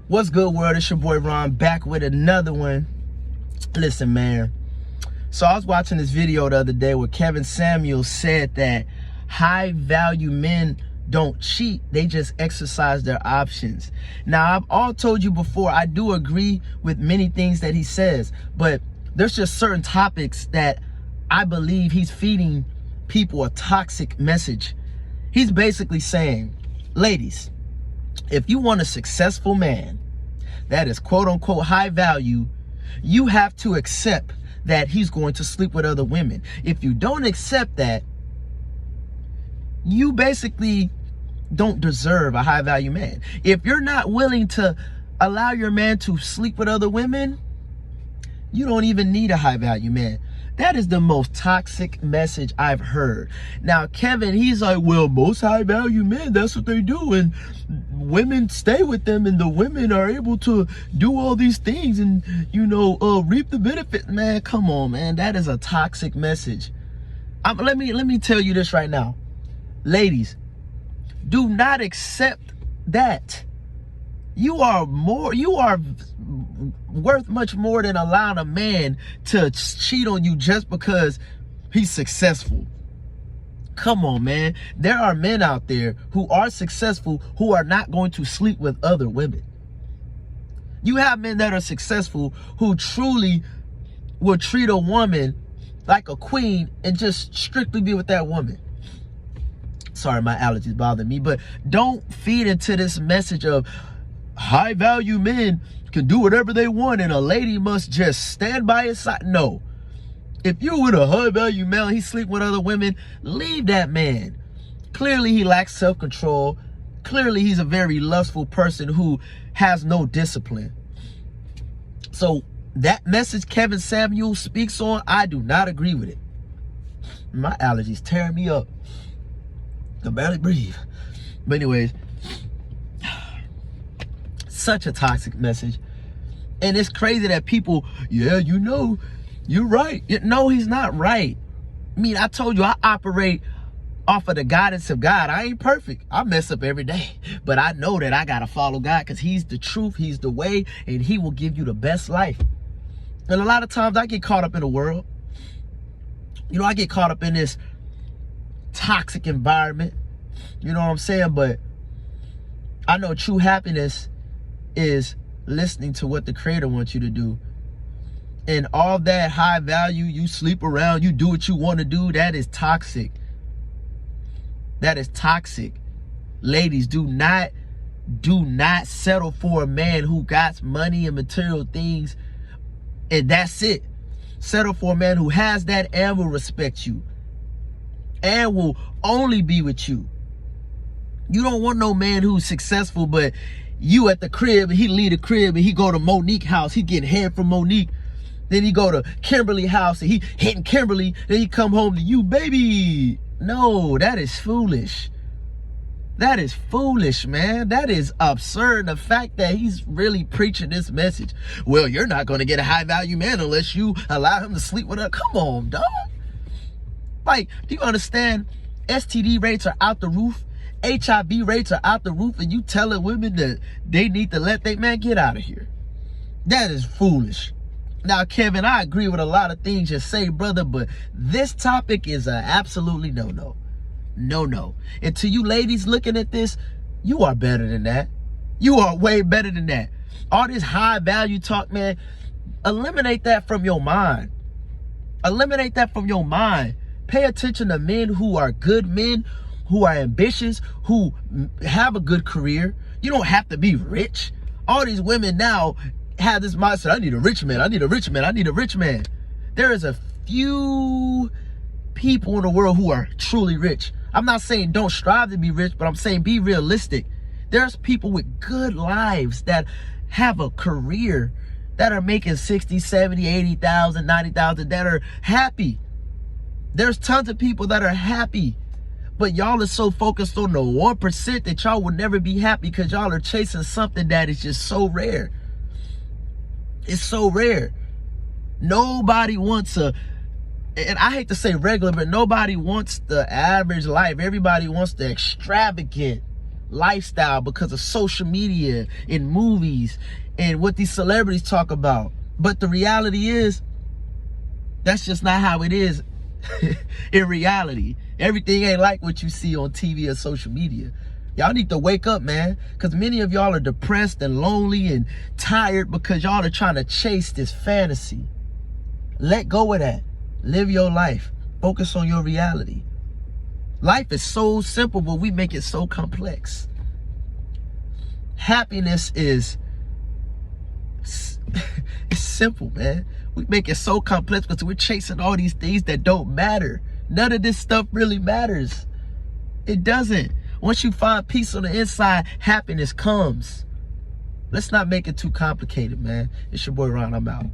What's good, world? It's your boy Ron back with another one. Listen, man. So I was watching this video the other day where Kevin Samuels said that high value men don't cheat, they just exercise their options. Now, I've all told you before, I do agree with many things that he says, but there's just certain topics that I believe he's feeding people a toxic message. He's basically saying, ladies, if you want a successful man that is quote unquote high value, you have to accept that he's going to sleep with other women. If you don't accept that, you basically don't deserve a high value man. If you're not willing to allow your man to sleep with other women, you don't even need a high value man. That is the most toxic message I've heard. Now, Kevin, he's like, well, most high value men, that's what they do. And women stay with them and the women are able to do all these things and, reap the benefit. Man, come on, man. That is a toxic message. Let me tell you this right now. Ladies, do not accept that. You are worth much more than allowing a man to cheat on you just because he's successful. Come on, man. There are men out there who are successful who are not going to sleep with other women. You have men that are successful who truly will treat a woman like a queen and just strictly be with that woman. Sorry, my allergies bother me, but don't feed into this message of high value men can do whatever they want and a lady must just stand by his side. No. If you're with a high value man, he's sleeping with other women, leave that man. Clearly he lacks self-control. Clearly he's a very lustful person who has no discipline. So that message Kevin Samuels speaks on, I do not agree with it. My allergies tearing me up. I can barely breathe. But anyways, such a toxic message. And it's crazy that people, yeah, you're right. No, he's not right. I mean, I told you I operate off of the guidance of God. I ain't perfect. I mess up every day. But I know that I got to follow God because he's the truth, he's the way, and he will give you the best life. And a lot of times I get caught up in the world. I get caught up in this toxic environment. You know what I'm saying? But I know true happiness is listening to what the Creator wants you to do. And all that high value, you sleep around, you do what you want to do, that is toxic. That is toxic. Ladies, do not settle for a man who got money and material things and that's it. Settle for a man who has that and will respect you and will only be with you. You don't want no man who's successful, but you at the crib and he leave the crib and he go to Monique house, he getting head from Monique. Then he go to Kimberly house and he hitting Kimberly. Then he come home to you, baby. No, that is foolish. That is foolish, man. That is absurd. The fact that he's really preaching this message. Well, you're not going to get a high value man unless you allow him to sleep with her. Come on, dog. Like, do you understand? STD rates are out the roof. HIV rates are out the roof. And you telling women that they need to let their man get out of here. That is foolish. Now, Kevin, I agree with a lot of things you say, brother, but this topic is a absolutely no-no. No. And to you ladies looking at this, you are better than that. You are way better than that. All this high value talk, man, eliminate that from your mind. Eliminate that from your mind. Pay attention to men who are good men, who are ambitious, who have a good career. You don't have to be rich. All these women now have this mindset, I need a rich man, I need a rich man, I need a rich man. There is a few people in the world who are truly rich. I'm not saying don't strive to be rich, but I'm saying be realistic. There's people with good lives that have a career that are making 60, 70, 80,000, 90,000 that are happy. There's tons of people that are happy. But y'all are so focused on the 1% that y'all will never be happy because y'all are chasing something that is just so rare. It's so rare. Nobody wants and I hate to say regular, but nobody wants the average life. Everybody wants the extravagant lifestyle because of social media and movies and what these celebrities talk about. But the reality is, that's just not how it is in reality. Everything ain't like what you see on TV or social media. Y'all need to wake up, man, because many of y'all are depressed and lonely and tired because y'all are trying to chase this fantasy. Let go of that. Live your life. Focus on your reality. Life is so simple, but we make it so complex. Happiness is it's simple, man. We make it so complex because we're chasing all these things that don't matter. None of this stuff really matters. It doesn't. Once you find peace on the inside, happiness comes. Let's not make it too complicated, man. It's your boy Ron. I'm out.